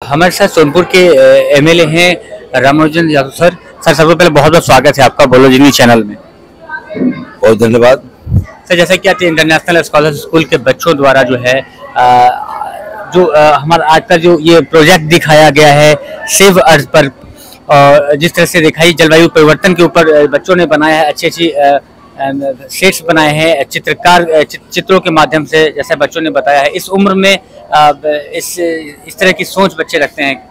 हमारे साथ सोनपुर के एमएलए हैं रामानुजन यादव सर। सर सबसे पहले बहुत बहुत स्वागत है आपका बोलोजिनी चैनल में। बहुत धन्यवाद सर, जैसा कि आज इंटरनेशनल स्कॉलर स्कूल के बच्चों द्वारा जो है हमारा आज का जो ये प्रोजेक्ट दिखाया गया है सेव अर्थ पर, और जिस तरह से दिखाई जलवायु परिवर्तन के ऊपर बच्चों ने बनाया है, अच्छी सेट्स बनाए हैं चित्रों के माध्यम से, जैसा बच्चों ने बताया है। इस उम्र में इस तरह की सोच बच्चे रखते हैं।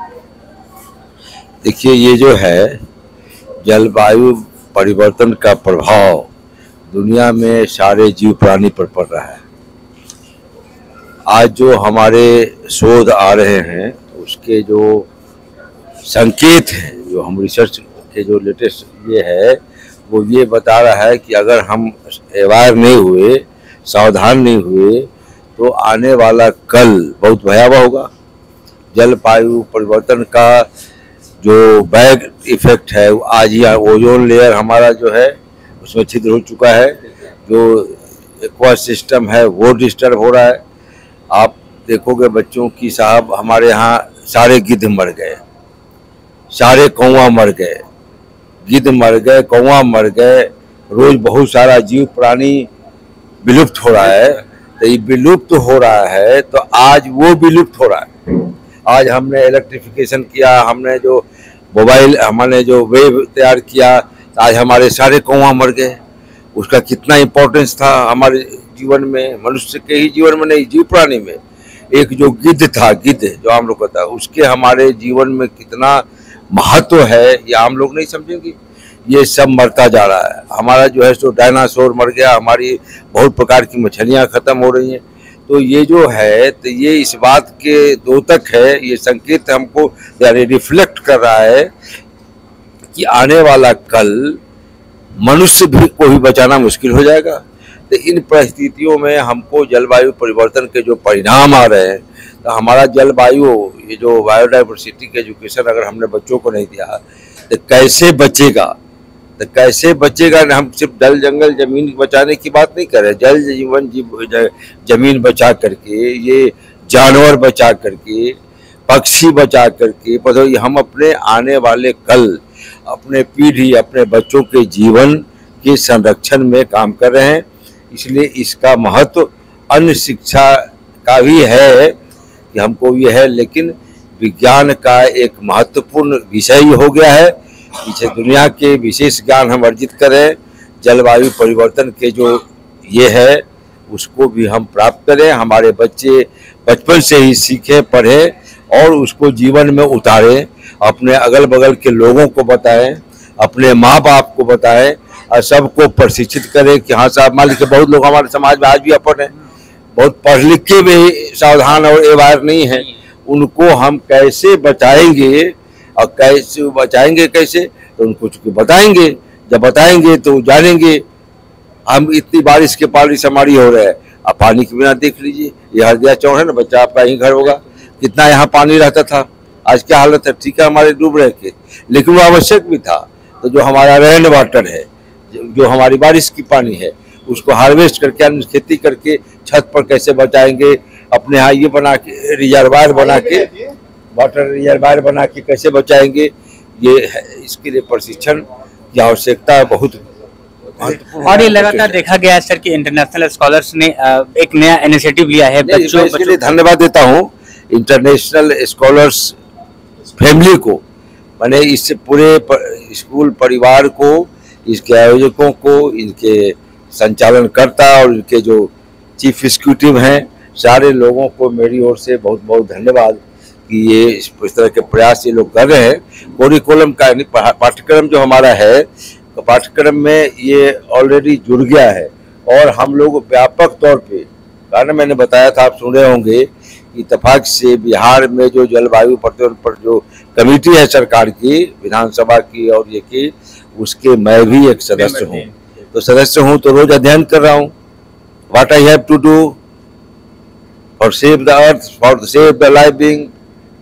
देखिए, ये जो है जलवायु परिवर्तन का प्रभाव दुनिया में सारे जीव प्राणी पर पड़ रहा है। आज जो हमारे शोध आ रहे हैं उसके जो संकेत हैं, जो हम रिसर्च के जो लेटेस्ट ये है वो ये बता रहा है कि अगर हम अवेयर नहीं हुए, सावधान नहीं हुए तो आने वाला कल बहुत भयावह होगा। जलवायु परिवर्तन का जो बैड इफेक्ट है आज ही ओजोन लेयर हमारा जो है उसमें छिद्र हो चुका है, जो एक्वा सिस्टम है वो डिस्टर्ब हो रहा है। आप देखोगे बच्चों की, साहब हमारे यहाँ सारे गिद्ध मर गए, सारे कौवा मर गए, गिद्ध मर गए, कौवा मर गए, रोज बहुत सारा जीव प्राणी विलुप्त हो रहा है। तो ये विलुप्त हो रहा है तो आज वो विलुप्त हो रहा है। आज हमने इलेक्ट्रिफिकेशन किया, हमने जो मोबाइल, हमने जो वेव तैयार किया, आज हमारे सारे कौवा मर गए। उसका कितना इम्पोर्टेंस था हमारे जीवन में, मनुष्य के ही जीवन में नहीं, जीव प्राणी में। एक जो गिद्ध था, गिद्ध जो आम लोग कहता है, उसके हमारे जीवन में कितना महत्व है ये आम लोग नहीं समझेंगे। ये सब मरता जा रहा है। हमारा जो है सो डायनासोर मर गया, हमारी बहुत प्रकार की मछलियाँ खत्म हो रही हैं। तो ये जो है तो ये इस बात के द्योतक है, ये संकेत हमको यानी रिफ्लेक्ट कर रहा है कि आने वाला कल मनुष्य को भी बचाना मुश्किल हो जाएगा। तो इन परिस्थितियों में हमको जलवायु परिवर्तन के जो परिणाम आ रहे हैं, तो हमारा जलवायु, ये जो बायोडाइवर्सिटी के एजुकेशन अगर हमने बच्चों को नहीं दिया तो कैसे बचेगा, तो कैसे बचेगा। हम सिर्फ जल जंगल जमीन बचाने की बात नहीं कर रहे, जल जीवन जमीन बचा करके, ये जानवर बचा करके, पक्षी बचा करके, हम अपने आने वाले कल, अपने पीढ़ी, अपने बच्चों के जीवन के संरक्षण में काम कर रहे हैं। इसलिए इसका महत्व अन्य शिक्षा का भी है कि हमको ये है, लेकिन विज्ञान का एक महत्वपूर्ण विषय हो गया है। पीछे दुनिया के विशेष ज्ञान हम अर्जित करें, जलवायु परिवर्तन के जो ये है उसको भी हम प्राप्त करें, हमारे बच्चे बचपन से ही सीखें, पढ़ें और उसको जीवन में उतारें, अपने अगल बगल के लोगों को बताएं, अपने माँ बाप को बताएं और सबको प्रशिक्षित करें कि हाँ साहब, मान लीजिए बहुत लोग हमारे समाज में आज भी अपढ़ हैं, बहुत पढ़ लिख के भी सावधान और अवेयर नहीं है। उनको हम कैसे बचाएंगे और कैसे बचाएंगे, कैसे तो उनको चूँकि बताएंगे, जब बताएंगे तो जानेंगे। हम इतनी बारिश के बारिश हमारी हो रहा है, अब पानी के बिना देख लीजिए, ये हरदिया चौड़ है ना, बच्चा आपका ही घर होगा, कितना यहाँ पानी रहता था, आज क्या हालत है। ठीक है, हमारे डूब रहे थे, लेकिन वो आवश्यक भी था। तो जो हमारा रेन वाटर है, जो हमारी बारिश की पानी है, उसको हार्वेस्ट करके, हम खेती करके छत पर कैसे बचाएंगे, अपने यहाँ ये बना के रिजर्वायर बना के, वाटर रिजर्वायर बना के कैसे बचाएंगे, ये है। इसके लिए प्रशिक्षण की आवश्यकता बहुत। और ये लगातार देखा गया है सर कि इंटरनेशनल स्कॉलर्स ने एक नया इनिशिएटिव लिया है। बच्चों के लिए धन्यवाद देता हूँ इंटरनेशनल स्कॉलर्स फैमिली को, मैंने इससे पूरे स्कूल परिवार को, इसके आयोजकों को, इनके संचालनकर्ता और इनके जो चीफ एग्जीक्यूटिव हैं, सारे लोगों को मेरी ओर से बहुत बहुत धन्यवाद कि ये इस तरह के प्रयास ये लोग कर रहे हैं। करिकुलम का पाठ्यक्रम जो हमारा है, तो पाठ्यक्रम में ये ऑलरेडी जुड़ गया है और हम लोग व्यापक तौर पे, कारण मैंने बताया था, आप सुन रहे होंगे, इत्तेफाक से बिहार में जो जलवायु परिवर्तन पर जो कमेटी है सरकार की, विधानसभा की और ये की, उसके मैं भी एक सदस्य हूँ। तो सदस्य हूँ तो रोज अध्ययन कर रहा हूँ, what I have to do for save the earth, for save the life being.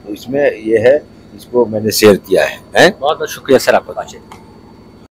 तो इसमें ये है, इसको मैंने शेयर किया है। बहुत बहुत शुक्रिया सर आपका बातचीत।